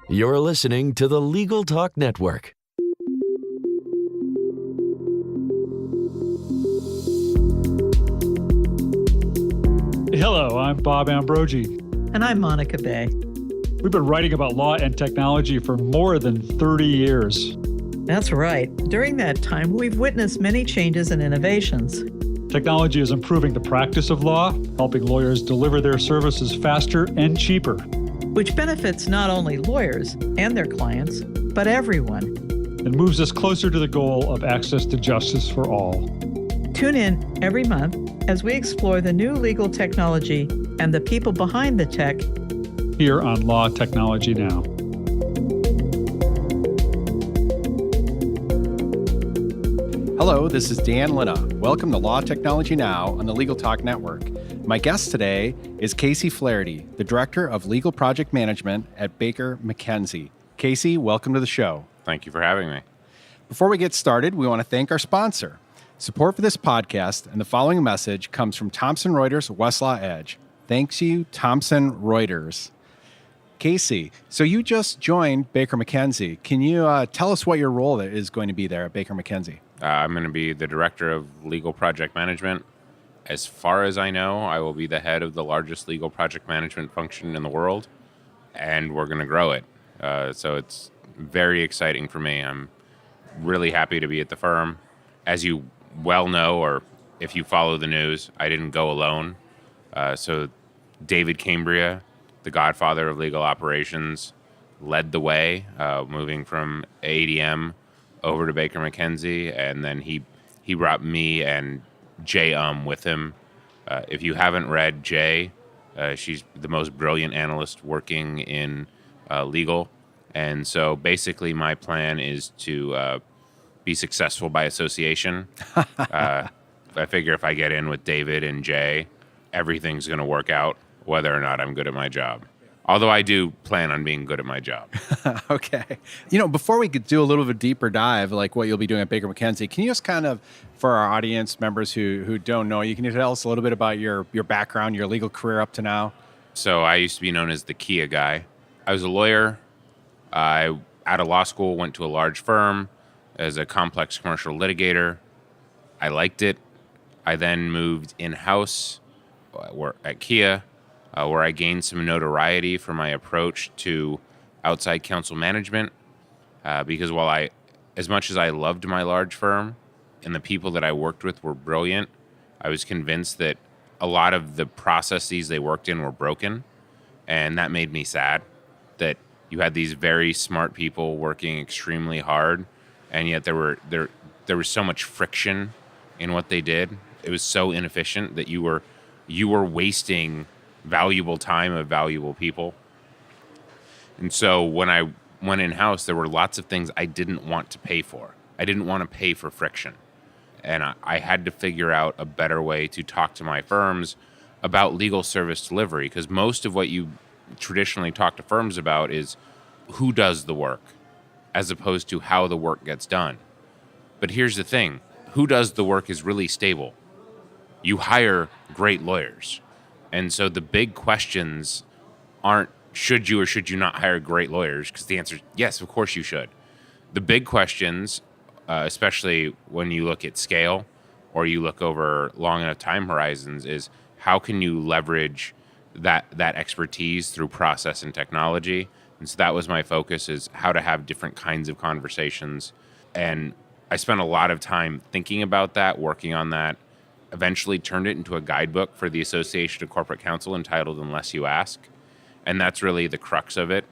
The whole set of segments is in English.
You're listening to the Legal Talk Network. Hello, I'm Bob Ambrogi. And I'm Monica Bay. We've been writing about law and technology for more than 30 years. That's right. During that time, we've witnessed many changes and innovations. Technology is improving the practice of law, helping lawyers deliver their services faster and cheaper. Which benefits not only lawyers and their clients, but everyone. And moves us closer to the goal of access to justice for all. Tune in every month as we explore the new legal technology and the people behind the tech here on Law Technology Now. Hello, this is Dan Linna. Welcome to Law Technology Now on the Legal Talk Network. My guest today is Casey Flaherty, the Director of Legal Project Management at Baker McKenzie. Casey, welcome to the show. Thank you for having me. Before we get started, we want to thank our sponsor. Support for this podcast and the following message comes from Thomson Reuters Westlaw Edge. Thanks you, Thomson Reuters. Casey, so you just joined Baker McKenzie. Can you tell us what your role is going to be there at Baker McKenzie? I'm going to be the Director of Legal Project Management. As far as I know, I will be the head of the largest legal project management function in the world, and we're going to grow it. So it's very exciting for me. I'm really happy to be at the firm. As you well know, or if you follow the news, I didn't go alone. So David Cambria, the godfather of legal operations, led the way, moving from ADM over to Baker McKenzie, and then he brought me and Jay with him. If you haven't read Jay, she's the most brilliant analyst working in legal, and so basically my plan is to be successful by association. I figure if I get in with David and Jay, everything's going to work out, whether or not I'm good at my job. Although I do plan on being good at my job. Okay. Before we could do a little bit deeper dive, like what you'll be doing at Baker McKenzie, can you just kind of, for our audience members who don't know, you can tell us a little bit about your background, your legal career up to now? So I used to be known as the Kia guy. I was a lawyer. I, out of law school, went to a large firm as a complex commercial litigator. I liked it. I then moved in-house at Kia, where I gained some notoriety for my approach to outside counsel management. Because as much as I loved my large firm and the people that I worked with were brilliant, I was convinced that a lot of the processes they worked in were broken. And that made me sad that you had these very smart people working extremely hard, and yet there was so much friction in what they did. It was so inefficient that you were wasting valuable time of valuable people. And so when I went in-house, there were lots of things I didn't want to pay for. I didn't want to pay for friction. And I had to figure out a better way to talk to my firms about legal service delivery, because most of what you traditionally talk to firms about is who does the work, as opposed to how the work gets done. But here's the thing. Who does the work is really stable. You hire great lawyers. And so the big questions aren't should you or should you not hire great lawyers, because the answer is yes, of course you should. The big questions, especially when you look at scale or you look over long enough time horizons, is how can you leverage that expertise through process and technology. And so that was my focus, is how to have different kinds of conversations. And I spent a lot of time thinking about that, working on that, eventually turned it into a guidebook for the Association of Corporate Counsel entitled Unless You Ask. And that's really the crux of it.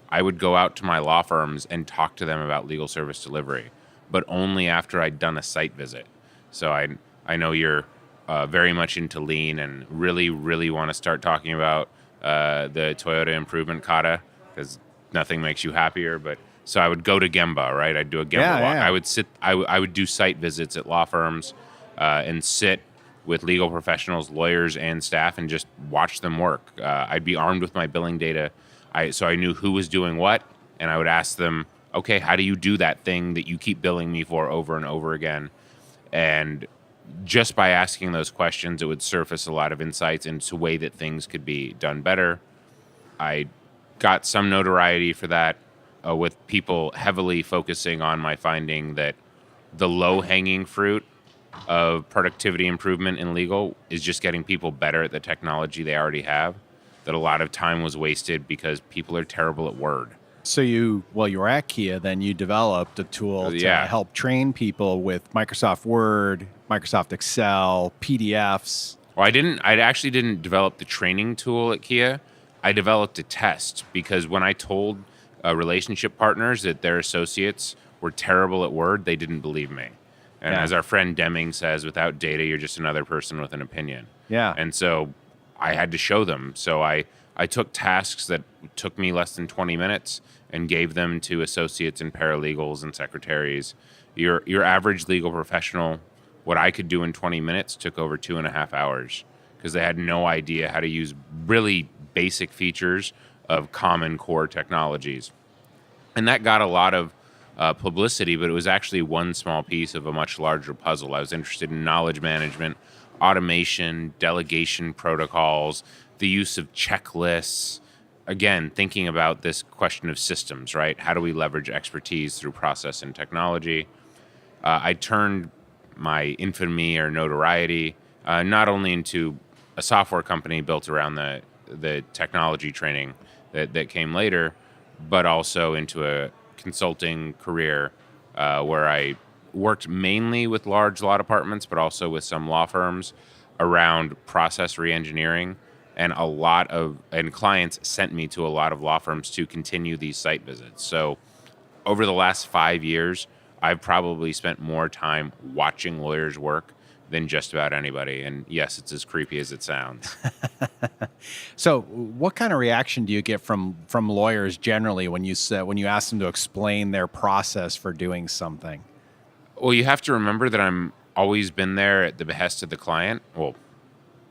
I would go out to my law firms and talk to them about legal service delivery, but only after I'd done a site visit. So I know you're very much into lean and really, really want to start talking about the Toyota improvement kata, because nothing makes you happier. But so I would go to Gemba, right? I'd do a Gemba walk. Yeah. I would do site visits at law firms and sit with legal professionals, lawyers, and staff, and just watch them work. I'd be armed with my billing data, so I knew who was doing what, and I would ask them, okay, how do you do that thing that you keep billing me for over and over again? And just by asking those questions, it would surface a lot of insights into a way that things could be done better. I got some notoriety for that, with people heavily focusing on my finding that the low-hanging fruit of productivity improvement in legal is just getting people better at the technology they already have, that a lot of time was wasted because people are terrible at Word. So you were at Kia, then you developed a tool to help train people with Microsoft Word, Microsoft Excel, PDFs. Well, I actually didn't develop the training tool at Kia. I developed a test because when I told relationship partners that their associates were terrible at Word, they didn't believe me. And as our friend Deming says, without data, you're just another person with an opinion. Yeah. And so I had to show them. So I took tasks that took me less than 20 minutes and gave them to associates and paralegals and secretaries. Your average legal professional, what I could do in 20 minutes took over 2.5 hours because they had no idea how to use really basic features of common core technologies. And that got a lot of publicity, but it was actually one small piece of a much larger puzzle. I was interested in knowledge management, automation, delegation protocols, the use of checklists. Again, thinking about this question of systems, right? How do we leverage expertise through process and technology? I turned my infamy or notoriety not only into a software company built around the technology training that came later, but also into a consulting career where I worked mainly with large law departments, but also with some law firms around process reengineering. And clients sent me to a lot of law firms to continue these site visits. So over the last 5 years, I've probably spent more time watching lawyers work than just about anybody. And yes, it's as creepy as it sounds. So what kind of reaction do you get from lawyers generally when you ask them to explain their process for doing something? Well, you have to remember that I'm always been there at the behest of the client. Well,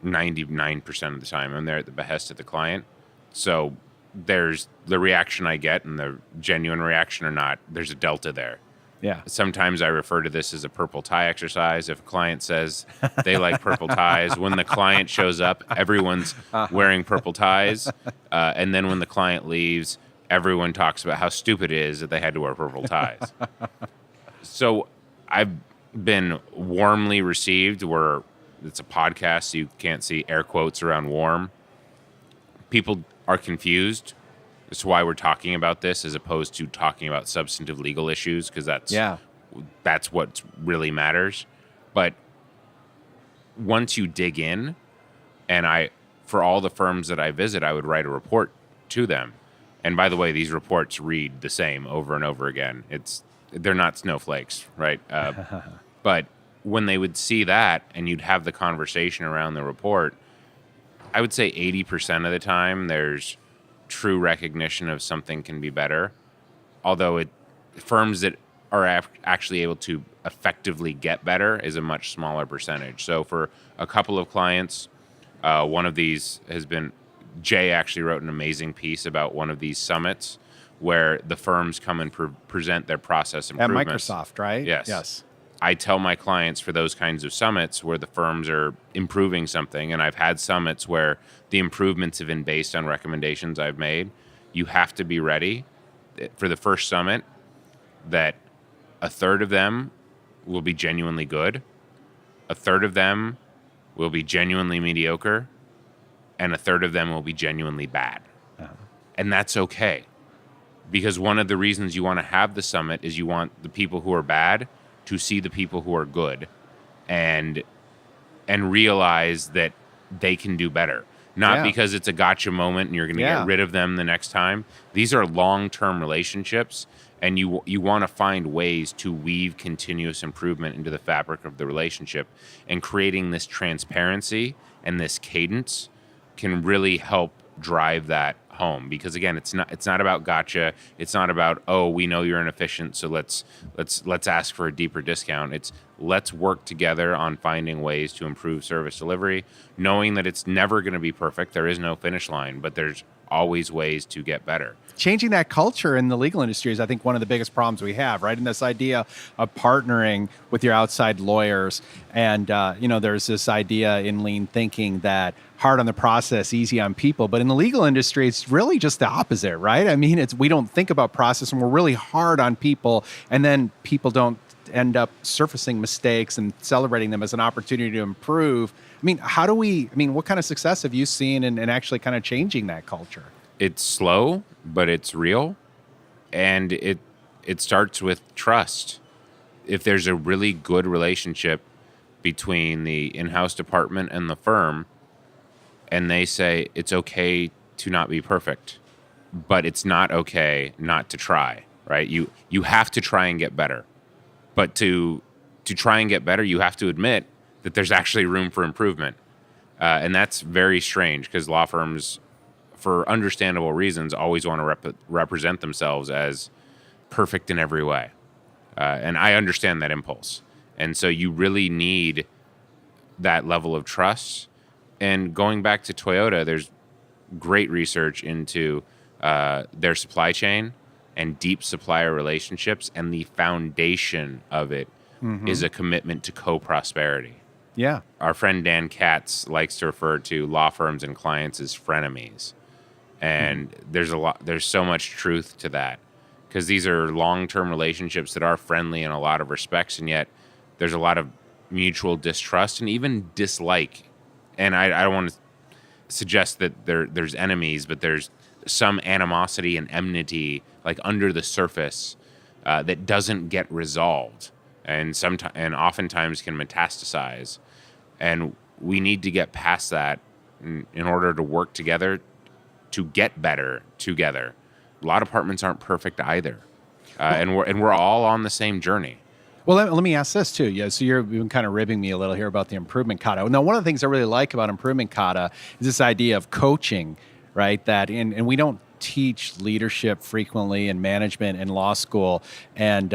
99% of the time I'm there at the behest of the client. So there's the reaction I get and the genuine reaction or not, there's a delta there. Yeah. Sometimes I refer to this as a purple tie exercise. If a client says they like purple ties, when the client shows up, everyone's wearing purple ties. And then when the client leaves, everyone talks about how stupid it is that they had to wear purple ties. So I've been warmly received. It's a podcast, so you can't see air quotes around warm. People are confused. That's why we're talking about this as opposed to talking about substantive legal issues, because that's what really matters. But once you dig in, and for all the firms that I visit, I would write a report to them. And by the way, these reports read the same over and over again. They're not snowflakes, right? But when they would see that and you'd have the conversation around the report, I would say 80% of the time there's true recognition of something can be better. Although firms that are actually able to effectively get better is a much smaller percentage. So for a couple of clients, one of these has been, Jay actually wrote an amazing piece about one of these summits where the firms come and present their process improvements. At Microsoft, right? Yes. I tell my clients for those kinds of summits where the firms are improving something, and I've had summits where the improvements have been based on recommendations I've made, you have to be ready for the first summit that a third of them will be genuinely good, a third of them will be genuinely mediocre, and a third of them will be genuinely bad. And that's okay. Because one of the reasons you want to have the summit is you want the people who are bad to see the people who are good and realize that they can do better. Not because it's a gotcha moment and you're going to get rid of them the next time. These are long-term relationships, and you want to find ways to weave continuous improvement into the fabric of the relationship. And creating this transparency and this cadence can really help drive that home, because again, it's not about gotcha. It's not about, oh, we know you're inefficient, so let's ask for a deeper discount. It's let's work together on finding ways to improve service delivery, knowing that it's never going to be perfect. There is no finish line, but there's always ways to get better. Changing that culture in the legal industry is, I think, one of the biggest problems we have, right? And this idea of partnering with your outside lawyers. And, there's this idea in lean thinking that hard on the process, easy on people. But in the legal industry, it's really just the opposite, right? I mean, we don't think about process, and we're really hard on people, and then people don't end up surfacing mistakes and celebrating them as an opportunity to improve. I mean, what kind of success have you seen in actually kind of changing that culture? It's slow, but it's real. And it starts with trust. If there's a really good relationship between the in-house department and the firm, and they say it's okay to not be perfect, but it's not okay not to try, right? You have to try and get better. But to try and get better, you have to admit that there's actually room for improvement. And that's very strange because law firms, for understandable reasons, always want to represent themselves as perfect in every way. And I understand that impulse. And so you really need that level of trust. And going back to Toyota, there's great research into their supply chain and deep supplier relationships, and the foundation of it is a commitment to co-prosperity. Yeah. Our friend Dan Katz likes to refer to law firms and clients as frenemies. And there's so much truth to that, because these are long-term relationships that are friendly in a lot of respects, and yet there's a lot of mutual distrust and even dislike. And I don't want to suggest that there's enemies, but there's some animosity and enmity like under the surface that doesn't get resolved, and oftentimes can metastasize. And we need to get past that in order to work together to get better together. Law departments aren't perfect either, and we're all on the same journey. Well, let me ask this too. Yeah, so you've been kind of ribbing me a little here about the improvement kata. Now, one of the things I really like about improvement kata is this idea of coaching, right? And we don't teach leadership frequently in management in law school. And,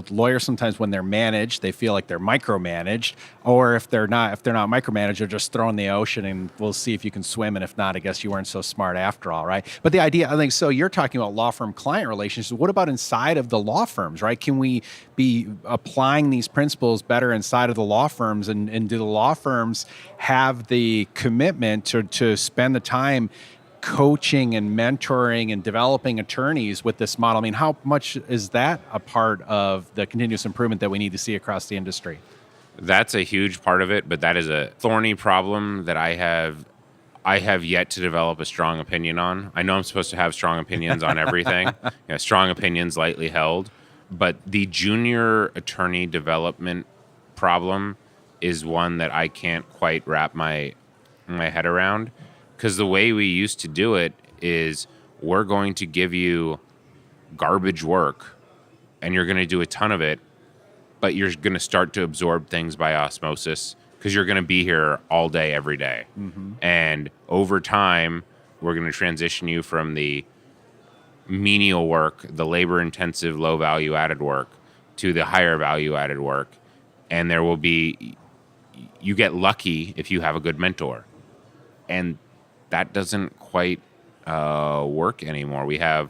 lawyers sometimes when they're managed, they feel like they're micromanaged, or if they're not micromanaged, they're just thrown in the ocean and we'll see if you can swim. And if not, I guess you weren't so smart after all, right? But the idea, I think, so you're talking about law firm client relationships. What about inside of the law firms, right? Can we be applying these principles better inside of the law firms? And do the law firms have the commitment to spend the time coaching and mentoring and developing attorneys with this model? I mean, how much is that a part of the continuous improvement that we need to see across the industry? That's a huge part of it, but that is a thorny problem that I have yet to develop a strong opinion on. I know I'm supposed to have strong opinions on everything, strong opinions lightly held, but the junior attorney development problem is one that I can't quite wrap my head around. Because the way we used to do it is we're going to give you garbage work and you're going to do a ton of it, but you're going to start to absorb things by osmosis because you're going to be here all day, every day. Mm-hmm. And over time, we're going to transition you from the menial work, the labor-intensive, low-value-added work, to the higher value-added work. And you get lucky if you have a good mentor. And that doesn't quite work anymore. We have,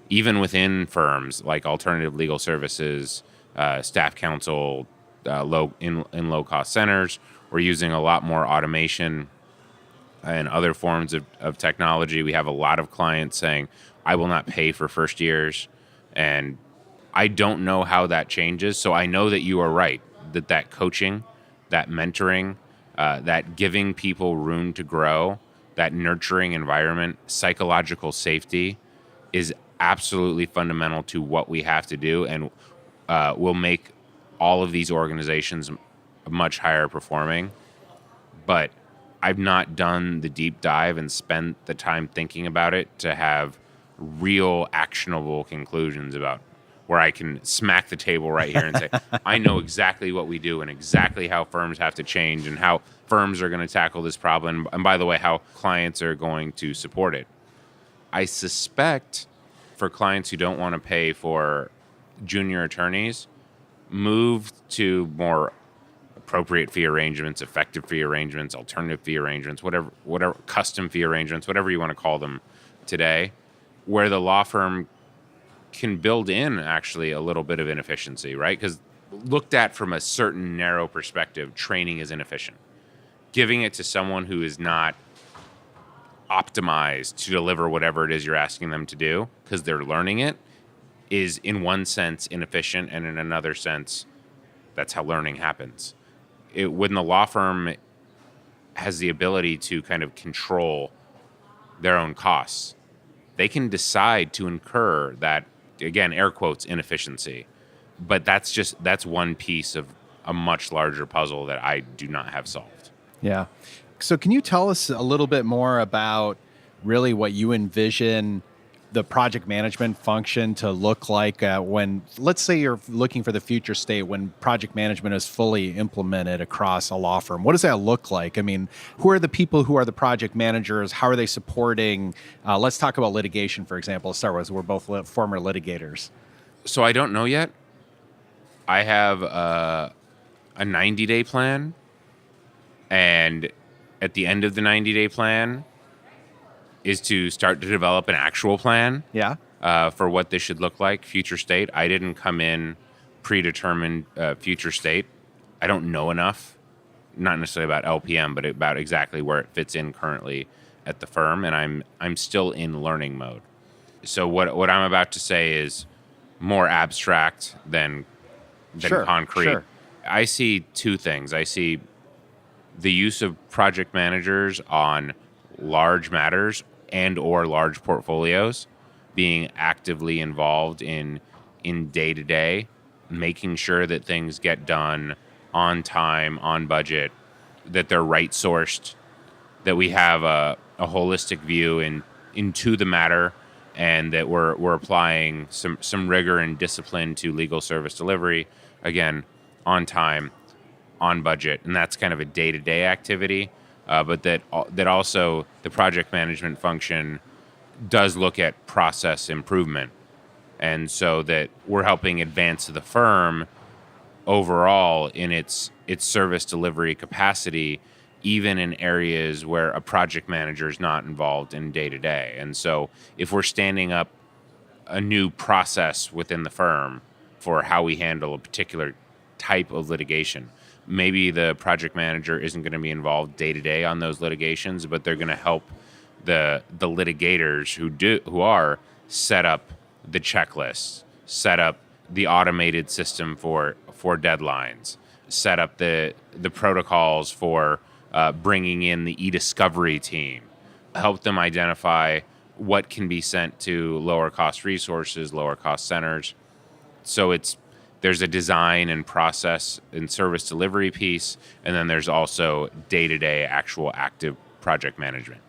even within firms like alternative legal services, staff counsel, low-cost centers, we're using a lot more automation and other forms of technology. We have a lot of clients saying, I will not pay for first years. And I don't know how that changes. So I know that you are right, that coaching, that mentoring, that giving people room to grow, that nurturing environment, psychological safety is absolutely fundamental to what we have to do, and will make all of these organizations much higher performing. But I've not done the deep dive and spent the time thinking about it to have real actionable conclusions about where I can smack the table right here and say, I know exactly what we do and exactly how firms have to change and how firms are going to tackle this problem. And by the way, how clients are going to support it. I suspect for clients who don't want to pay for junior attorneys, move to more appropriate fee arrangements, effective fee arrangements, alternative fee arrangements, whatever custom fee arrangements, whatever you want to call them today, where the law firm can build in actually a little bit of inefficiency, right? Because looked at from a certain narrow perspective, training is inefficient. Giving it to someone who is not optimized to deliver whatever it is you're asking them to do because they're learning it is in one sense inefficient, and in another sense, that's how learning happens. When the law firm has the ability to kind of control their own costs, they can decide to incur that, again, air quotes, inefficiency. But that's one piece of a much larger puzzle that I do not have solved. Yeah. So can you tell us a little bit more about really what you envision the project management function to look like when, let's say you're looking for the future state when project management is fully implemented across a law firm? What does that look like? I mean, who are the people who are the project managers? How are they supporting? Let's talk about litigation, for example. Let's start with, we're both former litigators. So I don't know yet. I have a 90-day plan, and at the end of the 90-day plan is to start to develop an actual plan for what this should look like, future state. I didn't come in predetermined future state. I don't know enough, not necessarily about LPM, but about exactly where it fits in currently at the firm, and I'm still in learning mode. So what I'm about to say is more abstract than concrete. Sure. I see two things. I see the use of project managers on large matters and or large portfolios being actively involved in day-to-day, making sure that things get done on time, on budget, that they're right-sourced, that we have a holistic view into the matter, and that we're applying some rigor and discipline to legal service delivery, again, on time, on budget, and that's kind of a day-to-day activity. But that also the project management function does look at process improvement, and so that we're helping advance the firm overall in its service delivery capacity, even in areas where a project manager is not involved in day-to-day. And so if we're standing up a new process within the firm for how we handle a particular type of litigation, maybe the project manager isn't going to be involved day-to-day on those litigations, but they're going to help the litigators who are set up the checklists, set up the automated system for deadlines, set up the protocols for bringing in the e-discovery team, help them identify what can be sent to lower cost resources, lower cost centers. So there's a design and process and service delivery piece, and then there's also day-to-day actual active project management.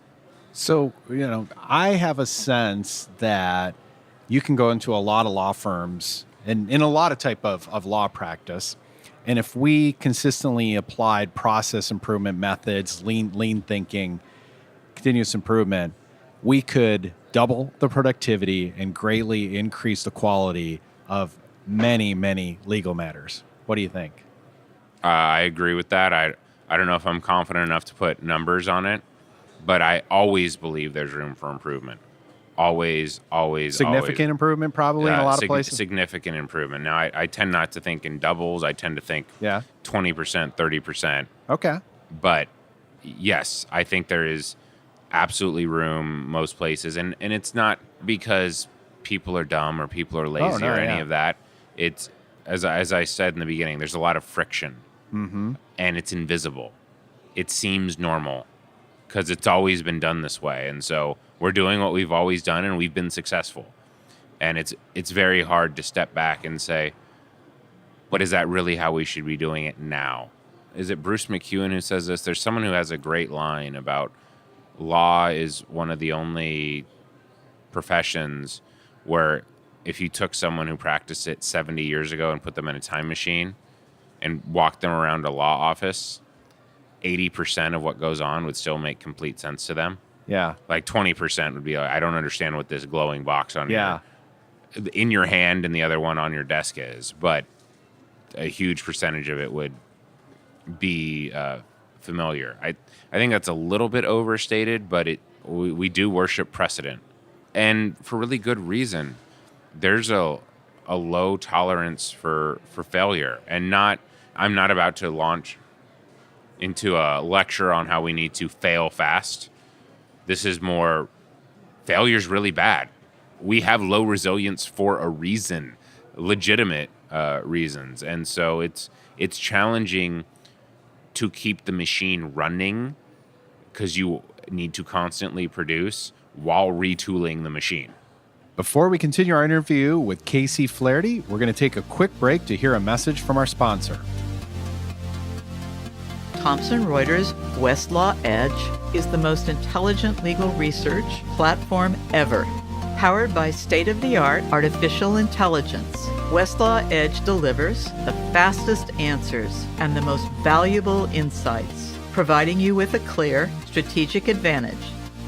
So, I have a sense that you can go into a lot of law firms and in a lot of type of law practice, and if we consistently applied process improvement methods, lean thinking, continuous improvement, we could double the productivity and greatly increase the quality of many, many legal matters. What do you think? I agree with that. I don't know if I'm confident enough to put numbers on it, but I always believe there's room for improvement. Always. Significant improvement probably in a lot of places? Significant improvement. Now, I tend not to think in doubles. I tend to think 20%, 30%. Okay. But yes, I think there is absolutely room most places. And it's not because people are dumb or people are lazy any of that. It's, as I said in the beginning, there's a lot of friction, and it's invisible. It seems normal because it's always been done this way. And so we're doing what we've always done, and we've been successful. And it's very hard to step back and say, but is that really how we should be doing it now? Is it Bruce McEwen who says this? There's someone who has a great line about law is one of the only professions where if you took someone who practiced it 70 years ago and put them in a time machine and walked them around a law office, 80% of what goes on would still make complete sense to them. Yeah. Like 20% would be like, I don't understand what this glowing box on in your hand and the other one on your desk is. But a huge percentage of it would be familiar. I think that's a little bit overstated, but we do worship precedent. And for really good reason. There's a low tolerance for failure. And I'm not about to launch into a lecture on how we need to fail fast. This is more failure's really bad. We have low resilience for a reason, legitimate reasons. And so it's challenging to keep the machine running because you need to constantly produce while retooling the machine. Before we continue our interview with Casey Flaherty, we're going to take a quick break to hear a message from our sponsor. Thomson Reuters Westlaw Edge is the most intelligent legal research platform ever. Powered by state-of-the-art artificial intelligence, Westlaw Edge delivers the fastest answers and the most valuable insights, providing you with a clear strategic advantage.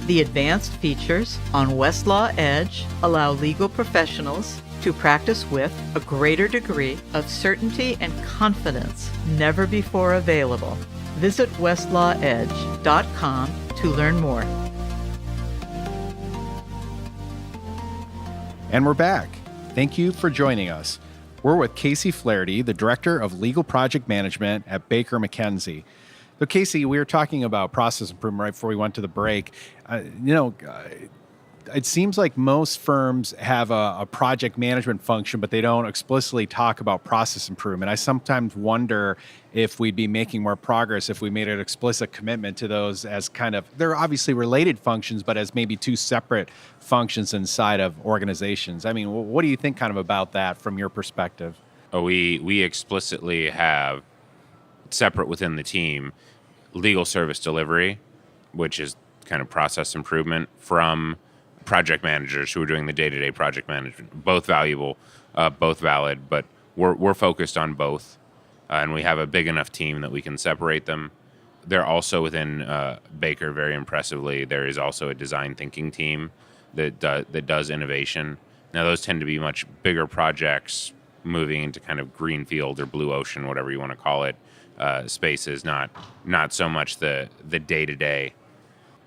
The advanced features on Westlaw Edge allow legal professionals to practice with a greater degree of certainty and confidence never before available. Visit westlawedge.com to learn more. And we're back. Thank you for joining us. We're with Casey Flaherty, the Director of Legal Project Management at Baker McKenzie. So, Casey, we were talking about process improvement right before we went to the break. It seems like most firms have a project management function, but they don't explicitly talk about process improvement. I sometimes wonder if we'd be making more progress if we made an explicit commitment to those as kind of, they're obviously related functions, but as maybe two separate functions inside of organizations. I mean, what do you think kind of about that from your perspective? We explicitly have separate within the team legal service delivery, which is kind of process improvement, from project managers who are doing the day-to-day project management. Both valuable, both valid, but we're focused on both, and we have a big enough team that we can separate them. They're also within Baker, very impressively, there is also a design thinking team that does innovation. Now, those tend to be much bigger projects, moving into kind of greenfield or blue ocean, whatever you want to call it, spaces, not so much the day-to-day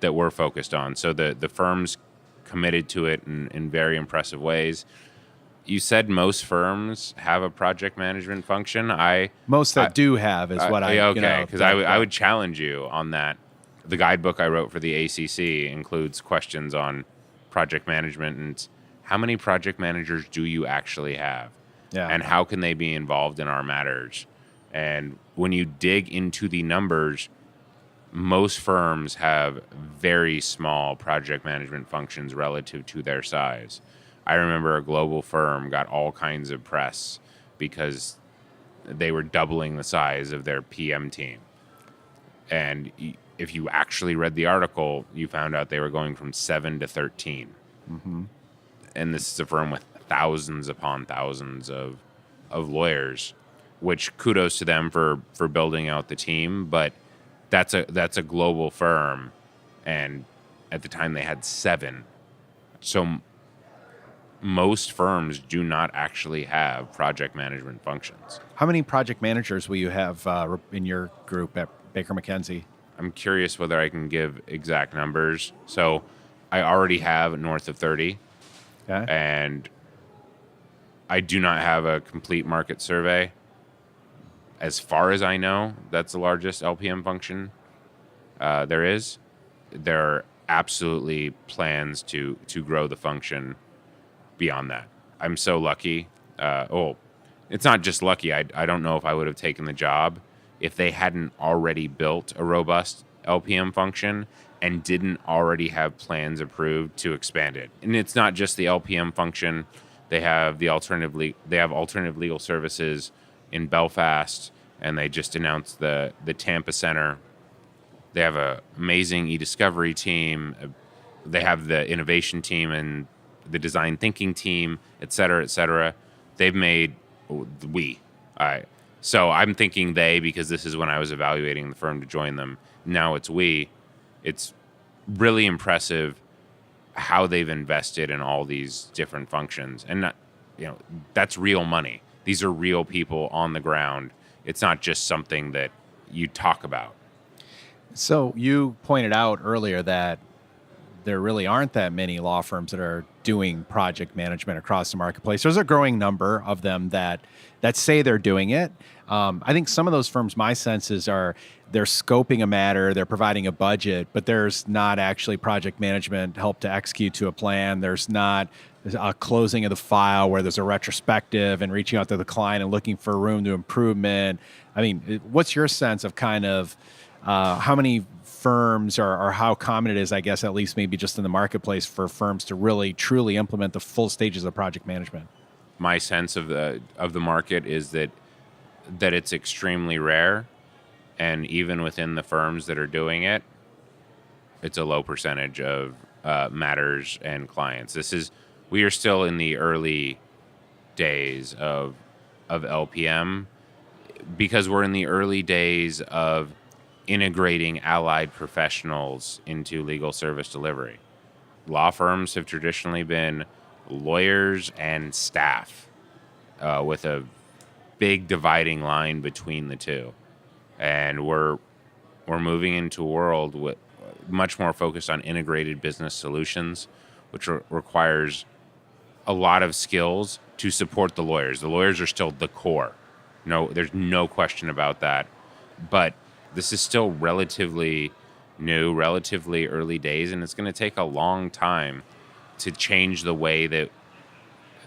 that we're focused on. So the firm's committed to it in very impressive ways. You said most firms have a project management function. Most that do have is what I okay, because I would challenge you on that. The guidebook I wrote for the ACC includes questions on project management and how many project managers do you actually have, and how can they be involved in our matters. And when you dig into the numbers, most firms have very small project management functions relative to their size. I remember a global firm got all kinds of press because they were doubling the size of their PM team. And if you actually read the article, you found out they were going from 7 to 13. Mm-hmm. And this is a firm with thousands upon thousands of lawyers, which kudos to them for building out the team, but that's a global firm, and at the time they had 7. So most firms do not actually have project management functions. How many project managers will you have in your group at Baker McKenzie? I'm curious whether I can give exact numbers. So I already have north of 30, and I do not have a complete market survey. As far as I know, that's the largest LPM function there is. There are absolutely plans to grow the function beyond that. I'm so lucky. It's not just lucky. I don't know if I would have taken the job if they hadn't already built a robust LPM function and didn't already have plans approved to expand it. And it's not just the LPM function. They have alternative legal services in Belfast, and they just announced the Tampa Center. They have an amazing e-discovery team. They have the innovation team and the design thinking team, et cetera, et cetera. They've made So I'm thinking they because this is when I was evaluating the firm to join them. Now it's we. It's really impressive how they've invested in all these different functions. And that's real money. These are real people on the ground. It's not just something that you talk about. So you pointed out earlier that there really aren't that many law firms that are doing project management across the marketplace. There's a growing number of them that say they're doing it. I think some of those firms, my senses are they're scoping a matter, they're providing a budget, but there's not actually project management help to execute to a plan. There's not a closing of the file where there's a retrospective and reaching out to the client and looking for room to improvement. I mean, what's your sense of kind of how many firms or how common it is, I guess, at least maybe just in the marketplace for firms to really truly implement the full stages of project management? My sense of the market is that it's extremely rare, and even within the firms that are doing it, it's a low percentage of matters and clients. We are still in the early days of LPM because we're in the early days of integrating allied professionals into legal service delivery. Law firms have traditionally been lawyers and staff with a big dividing line between the two. And we're moving into a world with much more focused on integrated business solutions, which requires a lot of skills to support the lawyers. The lawyers are still the core. No, there's no question about that. But this is still relatively new, relatively early days, and it's going to take a long time to change the way that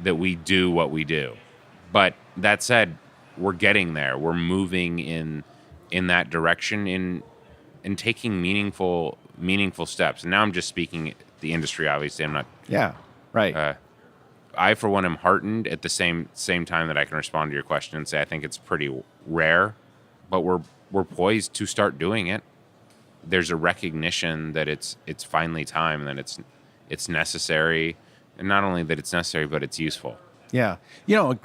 we do what we do. But that said, we're getting there. We're moving in that direction in taking meaningful steps. And now I'm just speaking the industry, obviously. I'm not. Yeah, right. I, for one, am heartened at the same time that I can respond to your question and say I think it's pretty rare, but we're poised to start doing it. There's a recognition that it's finally time, and that it's necessary, and not only that it's necessary, but it's useful. Yeah.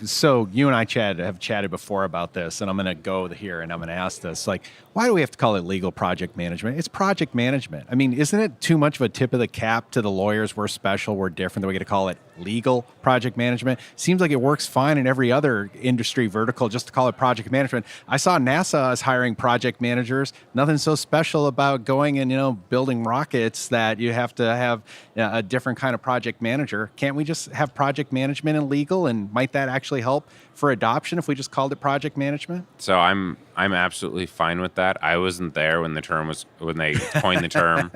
So you and I have chatted before about this, and I'm going to go here and I'm going to ask this. Like, why do we have to call it legal project management? It's project management. I mean, isn't it too much of a tip of the cap to the lawyers? We're special, we're different, that we get to call it legal project management. Seems like it works fine in every other industry vertical just to call it project management. I saw NASA is hiring project managers. Nothing so special about going and, building rockets that you have to have a different kind of project manager. Can't we just have project management in legal, and might that actually help for adoption if we just called it project management? So I'm absolutely fine with that. I wasn't there when they coined the term.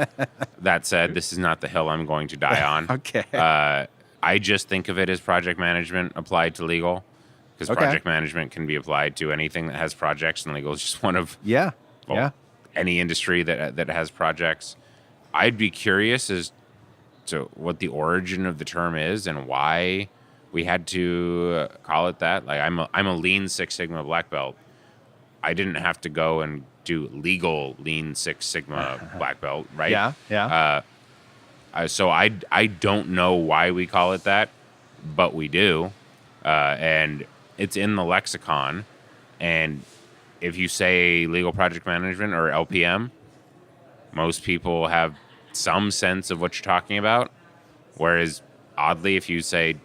That said, this is not the hill I'm going to die on. Okay. I just think of it as project management applied to legal, because project management can be applied to anything that has projects, and legal is just one of any industry that has projects. I'd be curious as to what the origin of the term is and why we had to call it that. Like, I'm a Lean Six Sigma black belt. I didn't have to go and do legal Lean Six Sigma black belt, right? Yeah. So I don't know why we call it that, but we do, and it's in the lexicon. And if you say legal project management or LPM, most people have some sense of what you're talking about. Whereas, oddly, if you say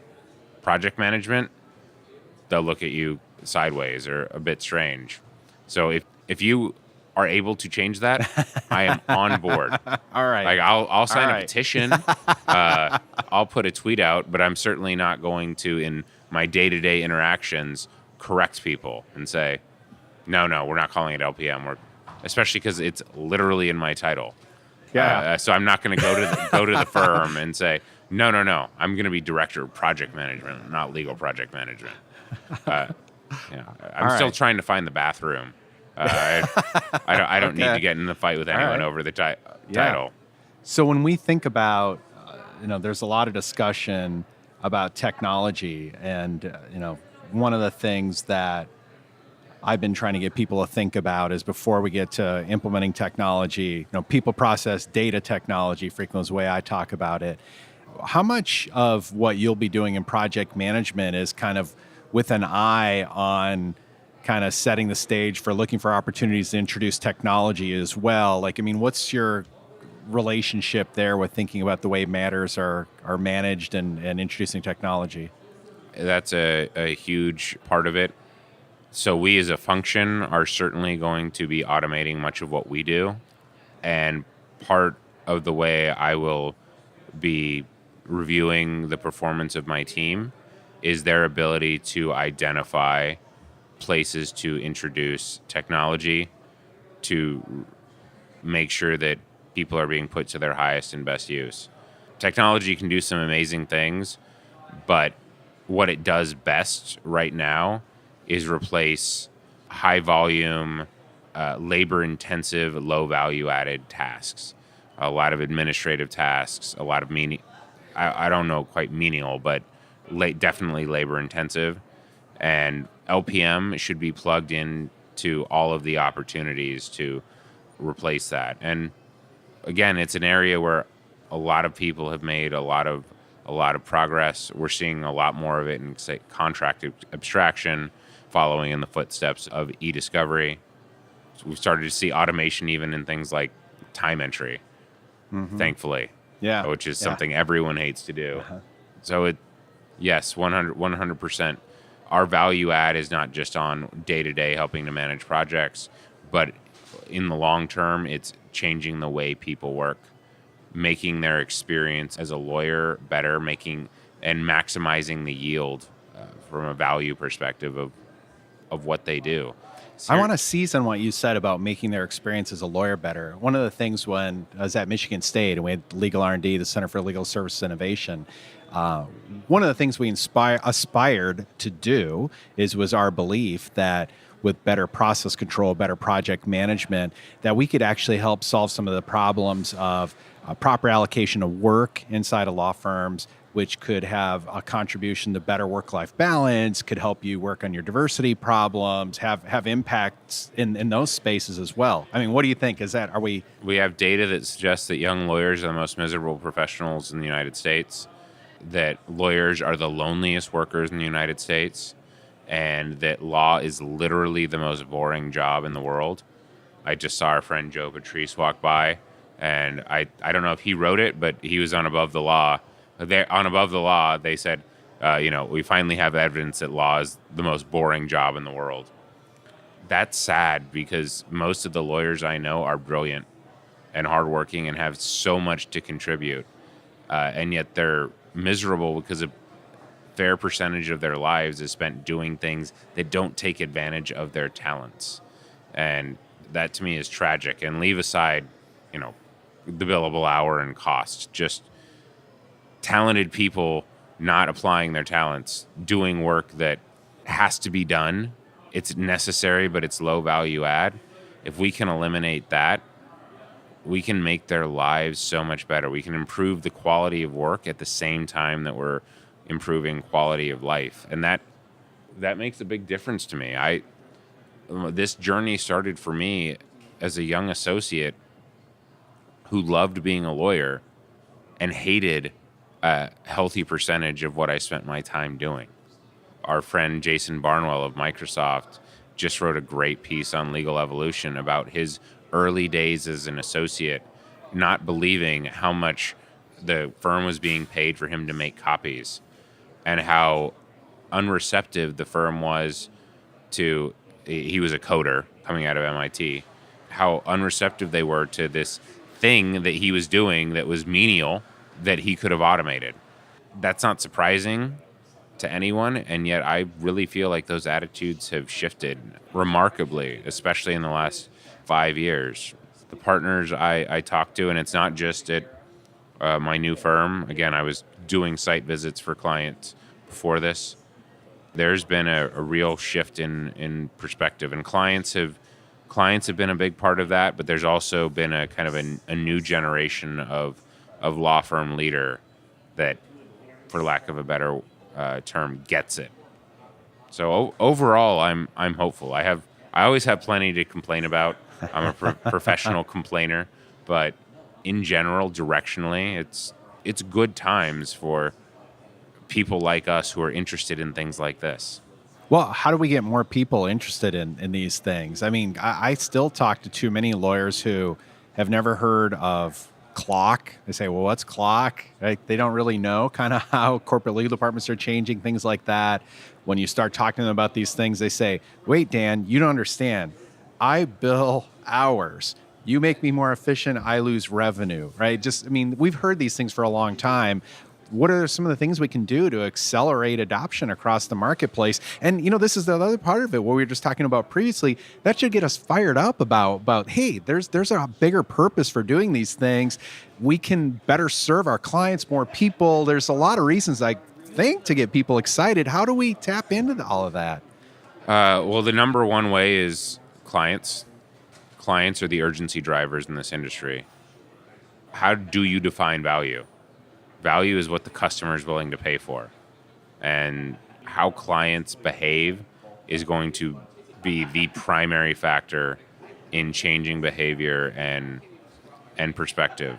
project management, they'll look at you sideways or a bit strange. So if you are able to change that, I am on board. All right. Like, I'll sign a petition. I'll put a tweet out, but I'm certainly not going to, in my day-to-day interactions, correct people and say, no, we're not calling it LPM. Especially because it's literally in my title. Yeah. So I'm not going to go to the firm and say, no. I'm going to be director of project management, not legal project management. I'm still trying to find the bathroom. I don't need to get in the fight with anyone over the title. So when we think about, there's a lot of discussion about technology, and one of the things that I've been trying to get people to think about is, before we get to implementing technology, people process data technology frequently is the way I talk about it. How much of what you'll be doing in project management is kind of with an eye on kind of setting the stage for looking for opportunities to introduce technology as well? Like, I mean, what's your relationship there with thinking about the way matters are managed and introducing technology? That's a huge part of it. So we as a function are certainly going to be automating much of what we do. And part of the way I will be reviewing the performance of my team is their ability to identify places to introduce technology to make sure that people are being put to their highest and best use. Technology can do some amazing things, but what it does best right now is replace high volume, labor intensive, low value added tasks. A lot of administrative tasks, a lot of I don't know quite menial, but definitely labor intensive. And LPM should be plugged in to all of the opportunities to replace that. And again, it's an area where a lot of people have made a lot of progress. We're seeing a lot more of it in, say, contract abstraction, following in the footsteps of e-discovery. So we've started to see automation even in things like time entry, thankfully. Yeah. Which is something everyone hates to do. So yes, 100%. Our value add is not just on day-to-day helping to manage projects, but in the long term, it's changing the way people work, making their experience as a lawyer better, and maximizing the yield from a value perspective of what they do. I want to seize on what you said about making their experience as a lawyer better. One of the things when I was at Michigan State and we had Legal R&D, the Center for Legal Services Innovation, one of the things we aspired to do was our belief that with better process control, better project management, that we could actually help solve some of the problems of proper allocation of work inside of law firms, which could have a contribution to better work-life balance, could help you work on your diversity problems, have impacts in those spaces as well. I mean, what do you think? We have data that suggests that young lawyers are the most miserable professionals in the United States, that lawyers are the loneliest workers in the United States, and that law is literally the most boring job in the world. I just saw our friend Joe Patrice walk by, and I don't know if he wrote it, but he was on Above the Law. On Above the Law, they said, we finally have evidence that law is the most boring job in the world. That's sad because most of the lawyers I know are brilliant and hardworking and have so much to contribute, and yet they're miserable because a fair percentage of their lives is spent doing things that don't take advantage of their talents. And that to me is tragic. And leave aside, the billable hour and cost, just talented people not applying their talents, doing work that has to be done. It's necessary, but it's low value add. If we can eliminate that, we can make their lives so much better. We can improve the quality of work at the same time that we're improving quality of life. And that makes a big difference to me. This journey started for me as a young associate who loved being a lawyer and hated a healthy percentage of what I spent my time doing. Our friend Jason Barnwell of Microsoft just wrote a great piece on Legal Evolution about his early days as an associate, not believing how much the firm was being paid for him to make copies, and how unreceptive the firm was to, he was a coder coming out of MIT, how unreceptive they were to this thing that he was doing that was menial that he could have automated. That's not surprising to anyone, and yet I really feel like those attitudes have shifted remarkably, especially in the last 5 years. The partners I talk to, and it's not just at my new firm. Again, I was doing site visits for clients before this. There's been a real shift in perspective, and clients have been a big part of that, but there's also been a kind of a new generation of law firm leader that, for lack of a better term, gets it. So overall, I'm hopeful. I always have plenty to complain about. I'm a professional complainer, but in general, directionally, it's good times for people like us who are interested in things like this. Well, how do we get more people interested in these things? I mean, I still talk to too many lawyers who have never heard of clock. They say, well, what's clock? Right? They don't really know kind of how corporate legal departments are changing, things like that. When you start talking to them about these things, they say, wait, Dan, you don't understand. I bill hours. You make me more efficient, I lose revenue, right? We've heard these things for a long time. What are some of the things we can do to accelerate adoption across the marketplace? And, this is the other part of it, what we were just talking about previously. That should get us fired up about hey, there's a bigger purpose for doing these things. We can better serve our clients, more people. There's a lot of reasons, I think, to get people excited. How do we tap into all of that? Well, the number one way is clients. Clients are the urgency drivers in this industry. How do you define value? Value is what the customer is willing to pay for. And how clients behave is going to be the primary factor in changing behavior and perspective.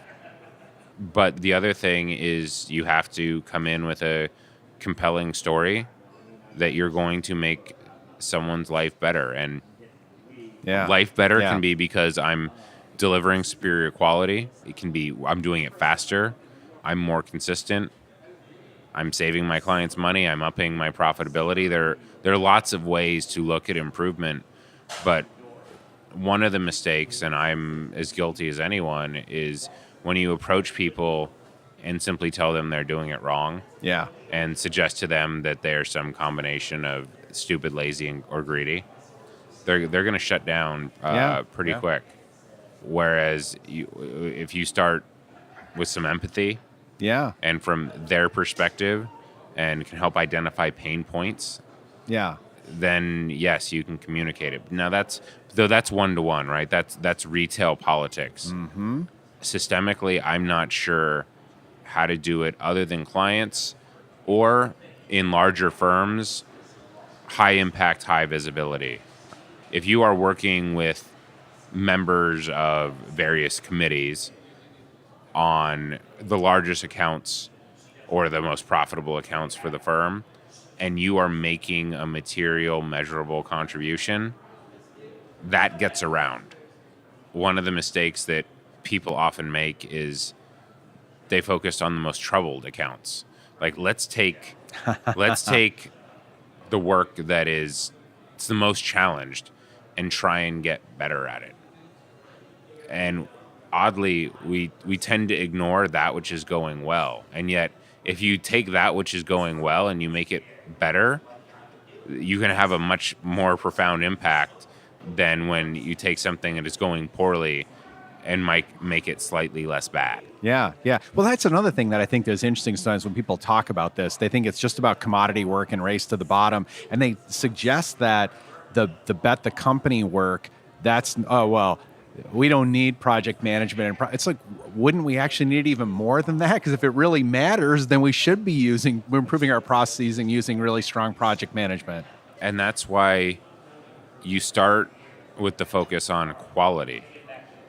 But the other thing is you have to come in with a compelling story that you're going to make someone's life better. And life better can be because I'm delivering superior quality. It can be I'm doing it faster. I'm more consistent. I'm saving my clients money. I'm upping my profitability. There are lots of ways to look at improvement, but one of the mistakes, and I'm as guilty as anyone, is when you approach people and simply tell them they're doing it wrong. Yeah. And suggest to them that they're some combination of stupid, lazy, or greedy. They're going to shut down pretty quick. Whereas if you start with some empathy, and from their perspective, and can help identify pain points, then yes, you can communicate it. Now that's one-to-one, right? That's retail politics. Mm-hmm. Systemically, I'm not sure how to do it other than clients or in larger firms, high impact, high visibility. If you are working with members of various committees on the largest accounts or the most profitable accounts for the firm, and you are making a material, measurable contribution, that gets around. One of the mistakes that people often make is they focus on the most troubled accounts. Like, let's take the work that it's the most challenged and try and get better at it. And oddly, we tend to ignore that which is going well. And yet, if you take that which is going well and you make it better, you can have a much more profound impact than when you take something that is going poorly and might make it slightly less bad. Yeah. Well, that's another thing that I think is interesting sometimes when people talk about this. They think it's just about commodity work and race to the bottom. And they suggest that the bet the company work, we don't need project management. It's like, wouldn't we actually need even more than that? Because if it really matters, then we should be improving our processes and using really strong project management. And that's why you start with the focus on quality.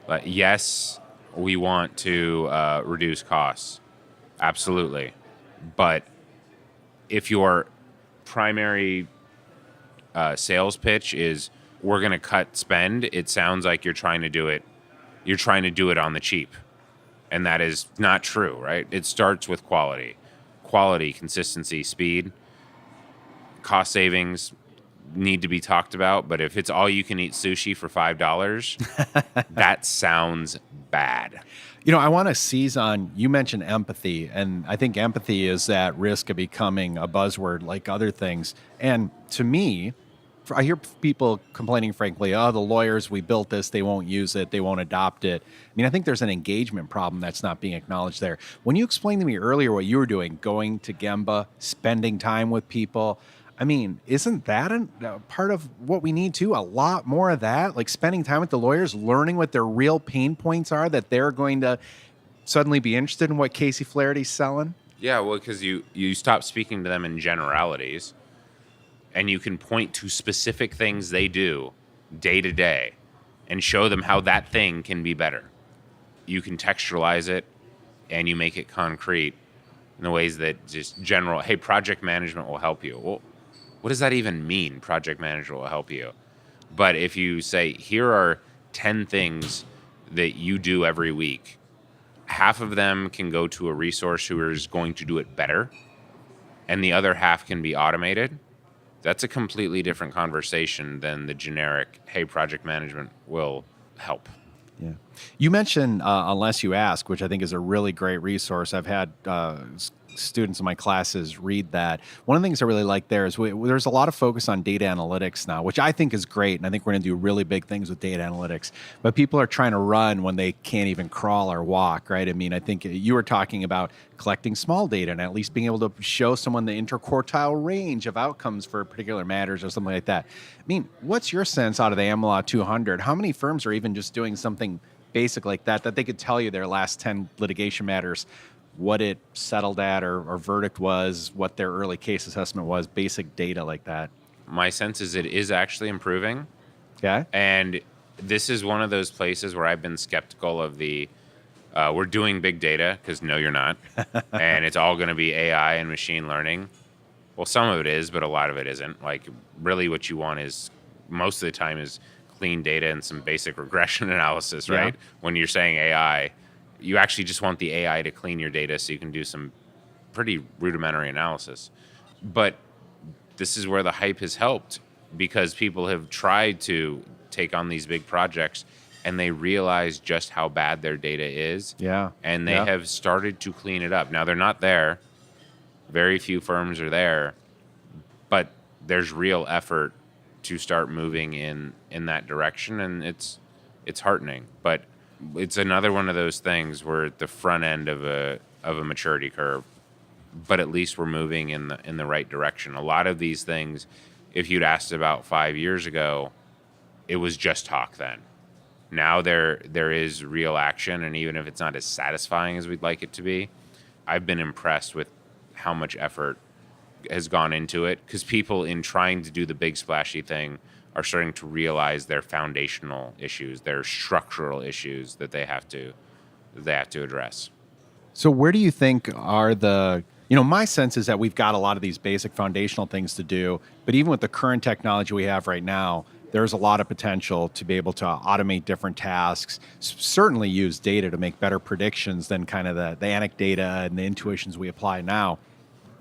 But yes, we want to reduce costs. Absolutely. But if your primary sales pitch is we're going to cut spend, it sounds like you're trying to do it on the cheap. And that is not true, right? It starts with quality. Quality, consistency, speed. Cost savings need to be talked about, but if it's all you can eat sushi for $5, that sounds bad. I want to seize on, you mentioned empathy, and I think empathy is at risk of becoming a buzzword like other things. And to me, I hear people complaining, frankly, the lawyers, we built this, they won't use it, they won't adopt it. I think there's an engagement problem that's not being acknowledged there. When you explained to me earlier what you were doing, going to Gemba, spending time with people, isn't that a part of what we need too? A lot more of that, like spending time with the lawyers, learning what their real pain points are that they're going to suddenly be interested in what Casey Flaherty's selling? Yeah, well, because you stop speaking to them in generalities, and you can point to specific things they do day to day and show them how that thing can be better. You can textualize it, and you make it concrete in the ways that just general, hey, project management will help you. Well, what does that even mean, project management will help you? But if you say, here are 10 things that you do every week, half of them can go to a resource who is going to do it better, and the other half can be automated. That's a completely different conversation than the generic, hey, project management will help. Yeah. You mentioned Unless You Ask, which I think is a really great resource. I've had students in my classes read that. One of the things I really like there is there's a lot of focus on data analytics now, which I think is great. And I think we're going to do really big things with data analytics. But people are trying to run when they can't even crawl or walk, right? I mean, I think you were talking about collecting small data and at least being able to show someone the interquartile range of outcomes for particular matters or something like that. I mean, what's your sense out of the AmLaw 200? How many firms are even just doing something basic like that they could tell you their last 10 litigation matters, what it settled at or verdict was, what their early case assessment was, basic data like that? My sense is it is actually improving. Yeah. And this is one of those places where I've been skeptical of we're doing big data, because no, you're not. And it's all going to be AI and machine learning. Well, some of it is, but a lot of it isn't. Like, really what you want is, most of the time, is clean data and some basic regression analysis, right? Yeah. When you're saying AI, you actually just want the AI to clean your data so you can do some pretty rudimentary analysis. But this is where the hype has helped, because people have tried to take on these big projects and they realize just how bad their data is. Yeah. And they have started to clean it up. Now, they're not there. Very few firms are there, but there's real effort to start moving in that direction, and it's heartening. But it's another one of those things where at the front end of a maturity curve, but at least we're moving in the right direction. A lot of these things, if you'd asked about 5 years ago, it was just talk then. Now there is real action, and even if it's not as satisfying as we'd like it to be, I've been impressed with how much effort has gone into it, because people, in trying to do the big splashy thing, are starting to realize their foundational issues, their structural issues that they have to address. So where do you think are my sense is that we've got a lot of these basic foundational things to do, but even with the current technology we have right now, there's a lot of potential to be able to automate different tasks, certainly use data to make better predictions than kind of the anecdata and the intuitions we apply now.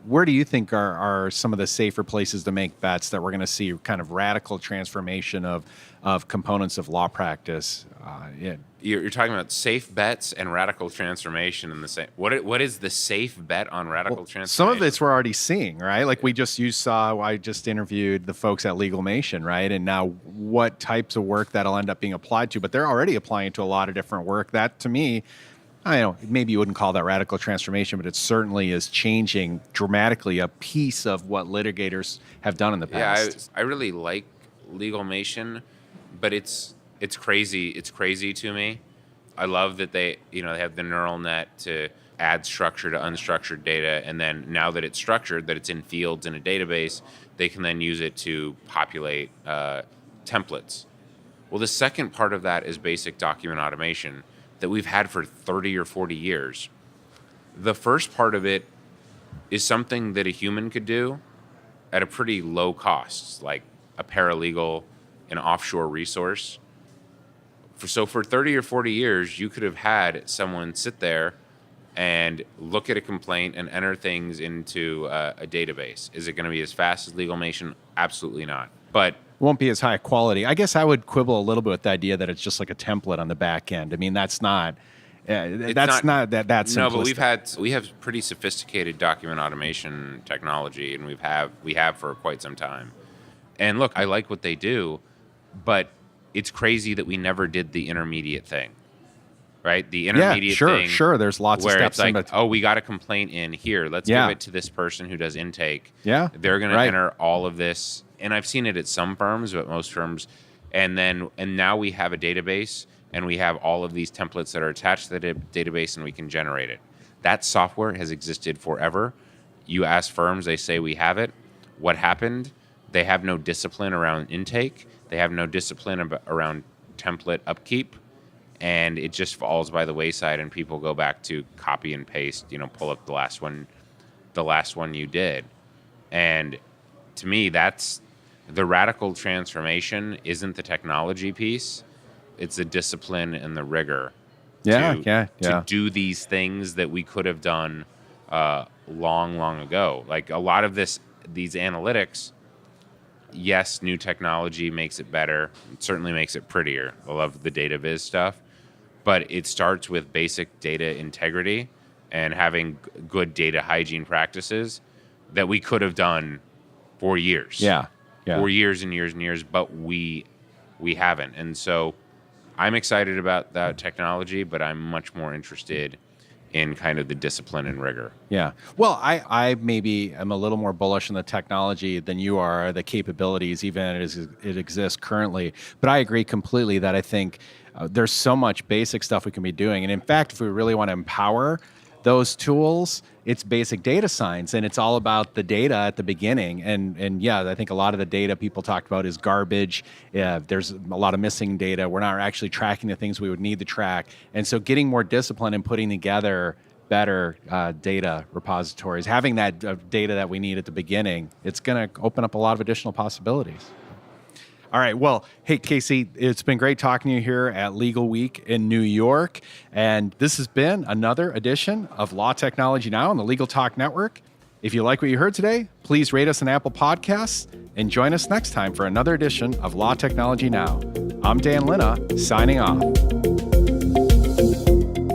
Where do you think are some of the safer places to make bets that we're going to see kind of radical transformation of components of law practice? You're talking about safe bets and radical transformation in the same. What is the safe bet on radical transformation? Some of it's we're already seeing, right? Like I just interviewed the folks at Legalmation, right? And now what types of work that'll end up being applied to, but they're already applying it to a lot of different work. That, to me, I don't know, maybe you wouldn't call that radical transformation, but it certainly is changing dramatically a piece of what litigators have done in the past. Yeah, I really like Legalmation, but it's crazy. It's crazy to me. I love that they have the neural net to add structure to unstructured data, and then now that it's structured, that it's in fields in a database, they can then use it to populate templates. Well, the second part of that is basic document automation that we've had for 30 or 40 years. The first part of it is something that a human could do at a pretty low cost, like a paralegal, an offshore resource. So for 30 or 40 years, you could have had someone sit there and look at a complaint and enter things into a database. Is it going to be as fast as Legalmation? Absolutely not. But won't be as high quality. I guess I would quibble a little bit with the idea that it's just like a template on the back end. I mean, that's not that simplistic. No, but we have pretty sophisticated document automation technology, and we have for quite some time. And look, I like what they do, but it's crazy that we never did the intermediate thing, right? The intermediate thing. Sure. There's lots of steps. Where it's like, we got a complaint in here. Let's give it to this person who does intake. Yeah. They're going to enter all of this. And I've seen it at some firms, but most firms. And now we have a database, and we have all of these templates that are attached to the database, and we can generate it. That software has existed forever. You ask firms, they say we have it. What happened? They have no discipline around intake. They have no discipline around template upkeep. And it just falls by the wayside, and people go back to copy and paste, pull up the last one you did. And to me, that's the radical transformation isn't the technology piece. It's the discipline and the rigor to do these things that we could have done long ago. Like a lot of these analytics, yes, new technology makes it better. It certainly makes it prettier. I love the data viz stuff. but it starts with basic data integrity and having good data hygiene practices that we could have done for years. Yeah. For years and years and years, but we haven't. And so I'm excited about that technology, but I'm much more interested in kind of the discipline and rigor. Yeah. Well, I maybe am a little more bullish on the technology than you are, the capabilities, even as it exists currently. But I agree completely that I think there's so much basic stuff we can be doing. And in fact, if we really want to empower those tools, it's basic data science, and it's all about the data at the beginning. And yeah, I think a lot of the data people talked about is garbage. There's a lot of missing data. We're not actually tracking the things we would need to track. And so getting more discipline and putting together better data repositories, having that data that we need at the beginning, it's going to open up a lot of additional possibilities. All right. Well, hey, Casey, it's been great talking to you here at Legal Week in New York. And this has been another edition of Law Technology Now on the Legal Talk Network. If you like what you heard today, please rate us on Apple Podcasts and join us next time for another edition of Law Technology Now. I'm Dan Linna, signing off.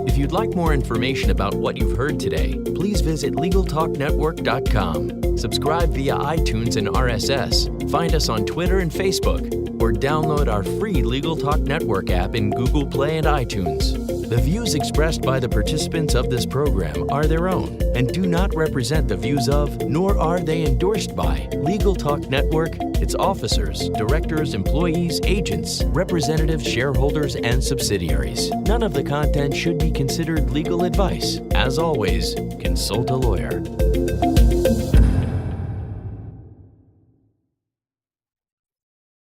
If you'd like more information about what you've heard today, please visit LegalTalkNetwork.com. Subscribe via iTunes and RSS. Find us on Twitter and Facebook, or download our free Legal Talk Network app in Google Play and iTunes. The views expressed by the participants of this program are their own and do not represent the views of, nor are they endorsed by, Legal Talk Network, its officers, directors, employees, agents, representatives, shareholders, and subsidiaries. None of the content should be considered legal advice. As always, consult a lawyer.